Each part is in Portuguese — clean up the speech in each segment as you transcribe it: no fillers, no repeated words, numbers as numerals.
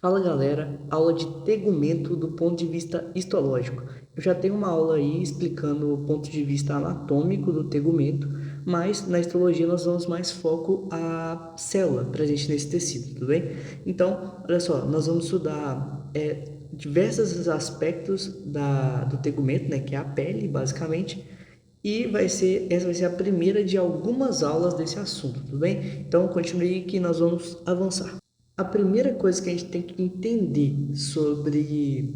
Fala galera, aula de tegumento do ponto de vista histológico. Eu já tenho uma aula aí explicando o ponto de vista anatômico do tegumento, mas na histologia nós vamos mais foco à célula presente nesse tecido, tudo bem? Então, olha só, nós vamos estudar diversos aspectos do tegumento, né, que é a pele, basicamente, e essa vai ser a primeira de algumas aulas desse assunto, tudo bem? Então, continue que nós vamos avançar. A primeira coisa que a gente tem que entender sobre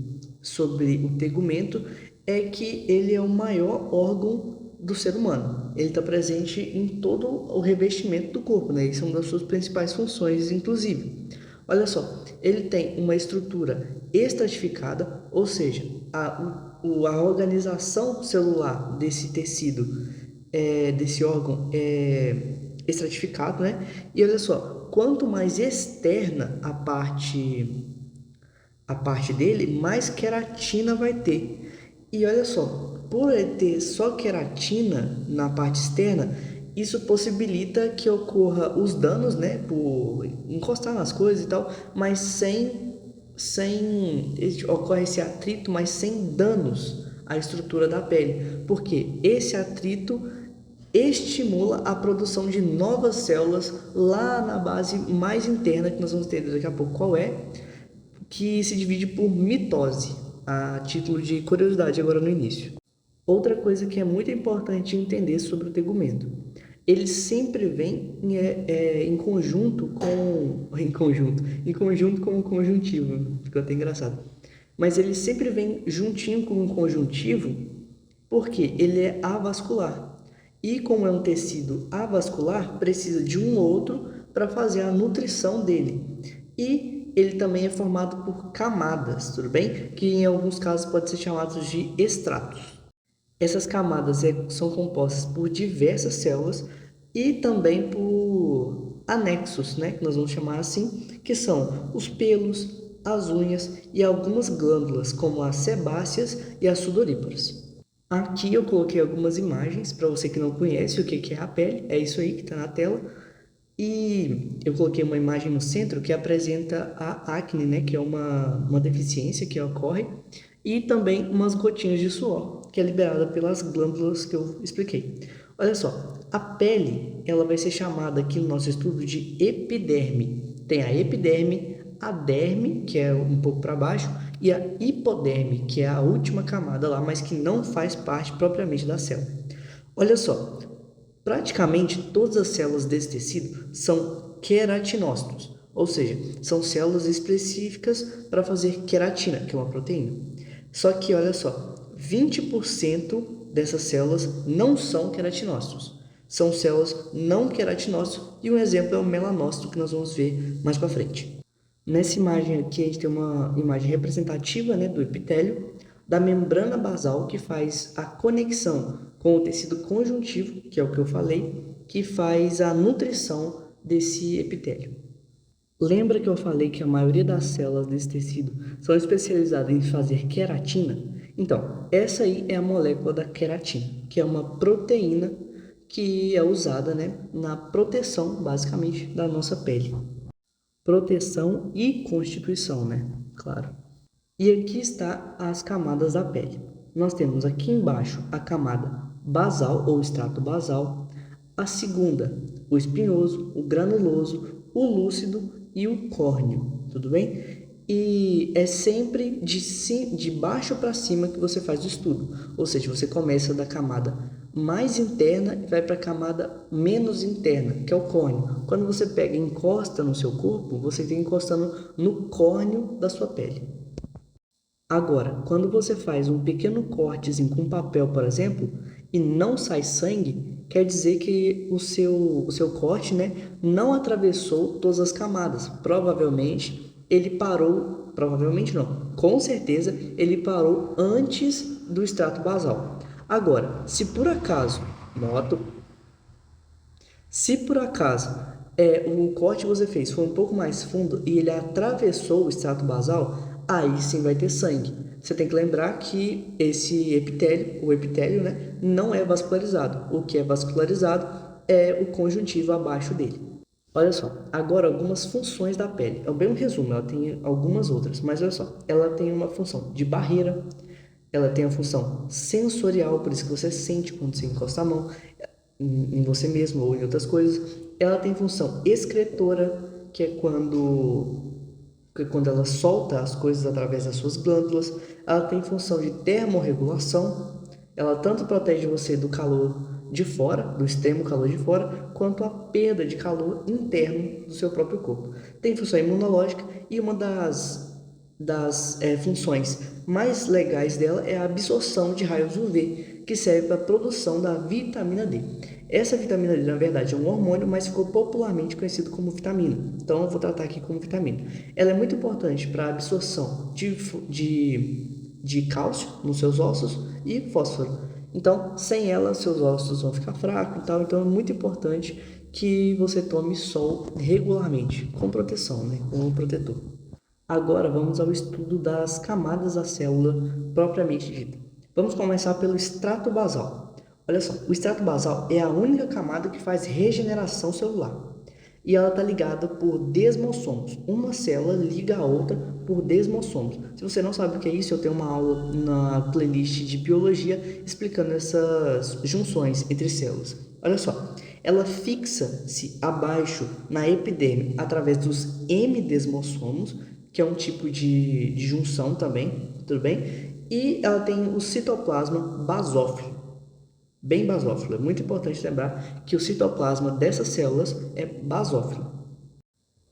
o tegumento é que ele é o maior órgão do ser humano. Ele está presente em todo o revestimento do corpo, né? Isso é uma das suas principais funções, inclusive. Olha só, ele tem uma estrutura estratificada, ou seja, a organização celular desse tecido, desse órgão, é estratificado, né? E olha só, quanto mais externa a parte dele, mais queratina vai ter. E olha só, por ele ter só queratina na parte externa, isso possibilita que ocorra os danos, né, por encostar nas coisas e tal, mas sem ocorre esse atrito, mas sem danos à estrutura da pele, porque esse atrito estimula a produção de novas células lá na base mais interna, que nós vamos ter daqui a pouco qual é, que se divide por mitose, a título de curiosidade agora no início. Outra coisa que é muito importante entender sobre o tegumento, ele sempre vem em conjunto com o conjuntivo, ficou até engraçado. Mas ele sempre vem juntinho com o conjuntivo, porque ele é avascular. E como é um tecido avascular, precisa de um outro para fazer a nutrição dele. E ele também é formado por camadas, tudo bem? Que em alguns casos pode ser chamados de estratos. Essas camadas são compostas por diversas células e também por anexos, né, que nós vamos chamar assim, que são os pelos, as unhas e algumas glândulas, como as sebáceas e as sudoríparas. Aqui eu coloquei algumas imagens para você que não conhece o que é a pele, é isso aí que está na tela. E eu coloquei uma imagem no centro que apresenta a acne, né, que é uma deficiência que ocorre, e também umas gotinhas de suor, que é liberada pelas glândulas que eu expliquei. Olha só, a pele, ela vai ser chamada aqui no nosso estudo de epiderme. Tem a epiderme, a derme, que é um pouco para baixo, e a hipoderme, que é a última camada lá, mas que não faz parte propriamente da célula. Olha só, praticamente todas as células desse tecido são queratinócitos, ou seja, são células específicas para fazer queratina, que é uma proteína. Só que, olha só, 20% dessas células não são queratinócitos. São células não queratinócitos e um exemplo é o melanócito, que nós vamos ver mais para frente. Nessa imagem aqui, a gente tem uma imagem representativa, né, do epitélio, da membrana basal, que faz a conexão com o tecido conjuntivo, que é o que eu falei, que faz a nutrição desse epitélio. Lembra que eu falei que a maioria das células desse tecido são especializadas em fazer queratina? Então, essa aí é a molécula da queratina, que é uma proteína que é usada, né, na proteção, basicamente, da nossa pele. Proteção e constituição, né? Claro. E aqui está as camadas da pele. Nós temos aqui embaixo a camada basal ou extrato basal, a segunda, o espinhoso, o granuloso, o lúcido e o córneo, tudo bem? E é sempre de baixo para cima que você faz o estudo, ou seja, você começa da camada mais interna e vai para a camada menos interna, que é o córneo. Quando você pega e encosta no seu corpo, você está encostando no córneo da sua pele. Agora, quando você faz um pequeno cortezinho com papel, por exemplo, e não sai sangue, quer dizer que o seu corte, né, não atravessou todas as camadas. Provavelmente ele parou, provavelmente não, com certeza ele parou antes do extrato basal. Agora, se por acaso o corte que você fez foi um pouco mais fundo e ele atravessou o extrato basal, aí sim vai ter sangue. Você tem que lembrar que esse epitélio, o epitélio, né, não é vascularizado. O que é vascularizado é o conjuntivo abaixo dele. Olha só, agora algumas funções da pele. É bem um resumo, ela tem algumas outras, mas olha só, ela tem uma função de barreira, ela tem a função sensorial, por isso que você sente quando você encosta a mão em você mesmo ou em outras coisas. Ela tem função excretora, que é quando ela solta as coisas através das suas glândulas. Ela tem função de termorregulação, ela tanto protege você do calor de fora, do extremo calor de fora, quanto a perda de calor interno do seu próprio corpo. Tem função imunológica e uma das funções mais legais dela é a absorção de raios UV, que serve para a produção da vitamina D. Essa vitamina D, na verdade, é um hormônio, mas ficou popularmente conhecido como vitamina. Então, eu vou tratar aqui como vitamina. Ela é muito importante para a absorção de cálcio nos seus ossos e fósforo. Então, sem ela, seus ossos vão ficar fracos e tal. Então, é muito importante que você tome sol regularmente, com proteção, né? Com um protetor. Agora, vamos ao estudo das camadas da célula propriamente dita. Vamos começar pelo extrato basal. Olha só, o extrato basal é a única camada que faz regeneração celular. E ela está ligada por desmossomos. Uma célula liga a outra por desmossomos. Se você não sabe o que é isso, eu tenho uma aula na playlist de biologia explicando essas junções entre células. Olha só, ela fixa-se abaixo na epiderme através dos hemidesmossomos, que é um tipo de junção também, tudo bem? E ela tem o citoplasma basófilo, bem basófilo. É muito importante lembrar que o citoplasma dessas células é basófilo.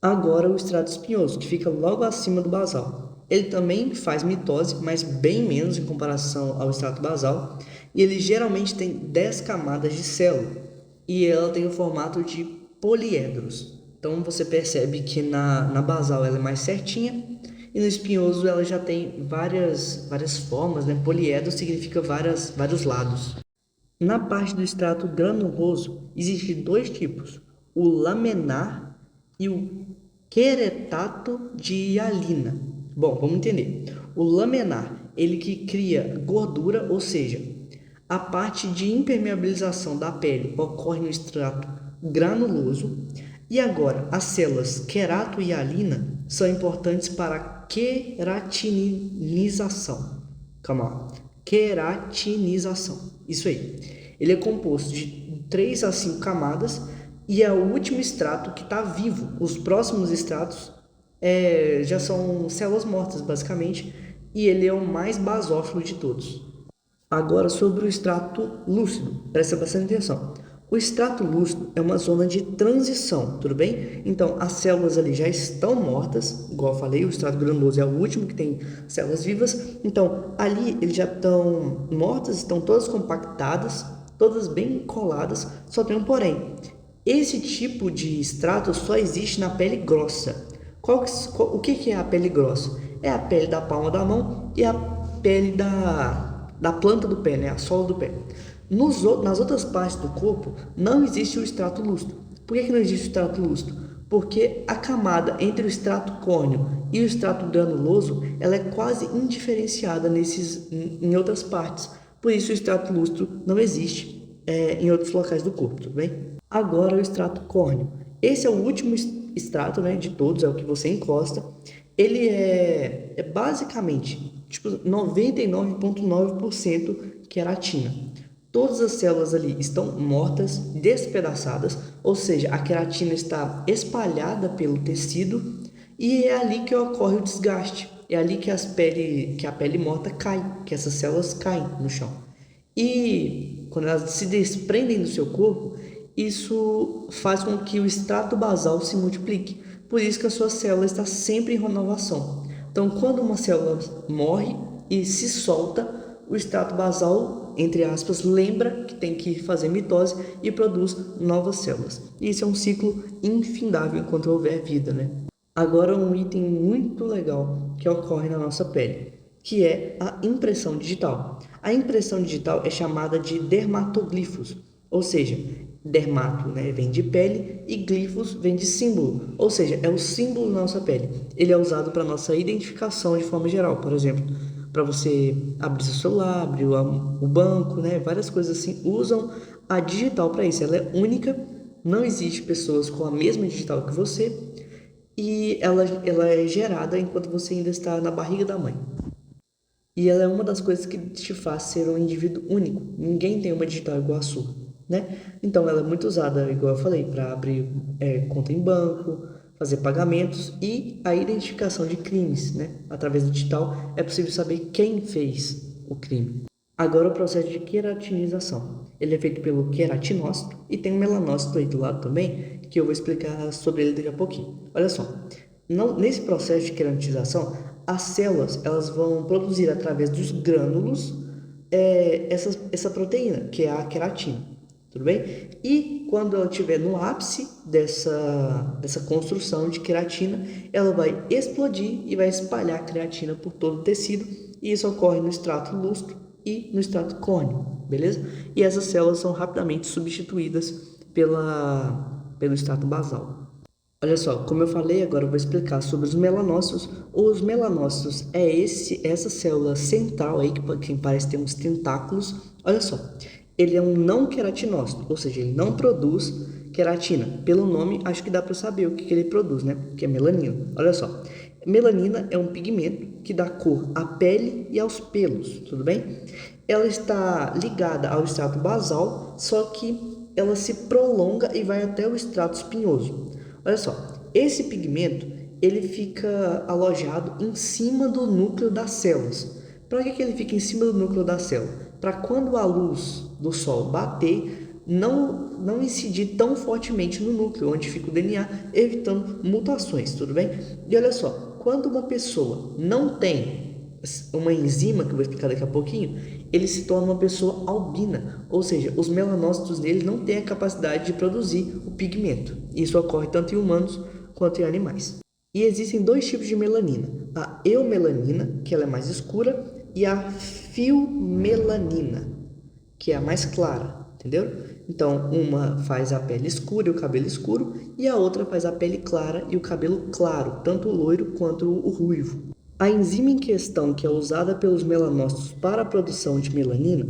Agora o estrato espinhoso, que fica logo acima do basal. Ele também faz mitose, mas bem menos em comparação ao estrato basal, e ele geralmente tem 10 camadas de célula, e ela tem o formato de poliedros. Então você percebe que na basal ela é mais certinha, e no espinhoso ela já tem várias formas, né? Poliedro significa vários lados. Na parte do extrato granuloso, existem dois tipos, o laminar e o queretato de hialina. Bom, vamos entender. O laminar, ele que cria gordura, ou seja, a parte de impermeabilização da pele ocorre no extrato granuloso. E agora, as células querato e hialina são importantes para a queratinização. Calma lá. Queratinização. Isso aí. Ele é composto de 3 a 5 camadas e é o último extrato que está vivo. Os próximos extratos já são células mortas, basicamente, e ele é o mais basófilo de todos. Agora, sobre o extrato lúcido, presta bastante atenção. O extrato lúcido é uma zona de transição, tudo bem? Então, as células ali já estão mortas, igual eu falei, o extrato granuloso é o último que tem células vivas. Então, ali eles já estão mortas, estão todas compactadas, todas bem coladas, só tem um porém. Esse tipo de extrato só existe na pele grossa. O que é a pele grossa? É a pele da palma da mão e a pele da planta do pé, né? A sola do pé. Nas outras partes do corpo não existe o extrato lúcido. Por que não existe o extrato lúcido? Porque a camada entre o extrato córneo e o extrato granuloso ela é quase indiferenciada em outras partes. Por isso o extrato lúcido não existe em outros locais do corpo, tudo bem? Agora o extrato córneo. Esse é o último extrato, né, de todos, é o que você encosta. Ele é basicamente tipo 99,9% queratina. Todas as células ali estão mortas, despedaçadas, ou seja, a queratina está espalhada pelo tecido e é ali que ocorre o desgaste. É ali que a pele morta cai, que essas células caem no chão. E quando elas se desprendem do seu corpo, isso faz com que o extrato basal se multiplique. Por isso que a sua célula está sempre em renovação. Então, quando uma célula morre e se solta, o extrato basal, entre aspas, lembra que tem que fazer mitose e produz novas células. E isso é um ciclo infindável enquanto houver vida, né? Agora, um item muito legal que ocorre na nossa pele, que é a impressão digital. A impressão digital é chamada de dermatoglifos, ou seja, dermato, né, vem de pele e glifos vem de símbolo, ou seja, é o símbolo da nossa pele. Ele é usado para nossa identificação de forma geral, por exemplo, para você abrir seu celular, abrir o banco, né, várias coisas assim, usam a digital para isso. Ela é única não existe pessoas com a mesma digital que você e ela é gerada enquanto você ainda está na barriga da mãe. E ela é uma das coisas que te faz ser um indivíduo único. Ninguém tem uma digital igual a sua, né? Então ela é muito usada, igual eu falei, para abrir conta em banco, fazer pagamentos e a identificação de crimes, né? Através do digital é possível saber quem fez o crime. Agora o processo de queratinização. Ele é feito pelo queratinócito e tem um melanócito aí do lado também, que eu vou explicar sobre ele daqui a pouquinho. Olha só, nesse processo de queratinização, as células elas vão produzir através dos grânulos essa proteína, que é a queratina, tudo bem? E quando ela estiver no ápice dessa construção de queratina, ela vai explodir e vai espalhar a creatina por todo o tecido, e isso ocorre no extrato lustro e no extrato córneo, beleza? E essas células são rapidamente substituídas pelo extrato basal. Olha só, como eu falei, agora eu vou explicar sobre os melanócitos. Os melanócitos é essa célula central aí que parece ter uns tentáculos. Olha só, ele é um não queratinócito, ou seja, ele não produz queratina. Pelo nome, acho que dá para saber o que ele produz, né? Que é melanina. Olha só, melanina é um pigmento que dá cor à pele e aos pelos, tudo bem? Ela está ligada ao extrato basal, só que ela se prolonga e vai até o extrato espinhoso. Olha só, esse pigmento ele fica alojado em cima do núcleo das células. Para que ele fica em cima do núcleo da célula? Para quando a luz do sol bater, não incidir tão fortemente no núcleo, onde fica o DNA, evitando mutações, tudo bem? E olha só, quando uma pessoa não tem uma enzima, que eu vou explicar daqui a pouquinho, ele se torna uma pessoa albina, ou seja, os melanócitos dele não têm a capacidade de produzir o pigmento. Isso ocorre tanto em humanos quanto em animais. E existem dois tipos de melanina, a eumelanina, que ela é mais escura, e a filmelanina, que é a mais clara, entendeu? Então, uma faz a pele escura e o cabelo escuro, e a outra faz a pele clara e o cabelo claro, tanto o loiro quanto o ruivo. A enzima em questão que é usada pelos melanócitos para a produção de melanina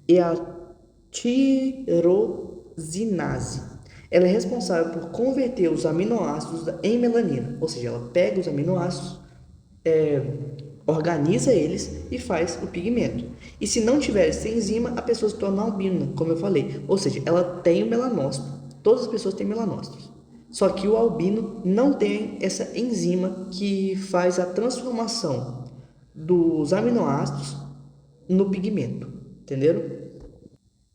é a tirosinase. Ela é responsável por converter os aminoácidos em melanina, ou seja, ela pega os aminoácidos, organiza eles e faz o pigmento. E se não tiver essa enzima, a pessoa se torna albina, como eu falei, ou seja, ela tem o melanócito. Todas as pessoas têm melanócitos. Só que o albino não tem essa enzima que faz a transformação dos aminoácidos no pigmento, entenderam?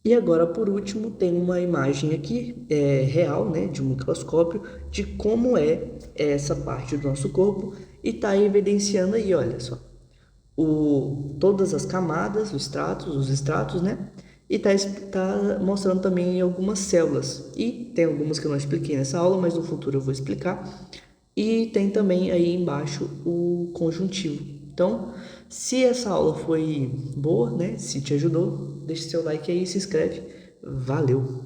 E agora, por último, tem uma imagem aqui real, né, de um microscópio, de como é essa parte do nosso corpo e está evidenciando aí, olha só, todas as camadas, os estratos, né? E tá mostrando também algumas células. E tem algumas que eu não expliquei nessa aula, mas no futuro eu vou explicar. E tem também aí embaixo o conjuntivo. Então, se essa aula foi boa, né? Se te ajudou, deixe seu like aí e se inscreve. Valeu!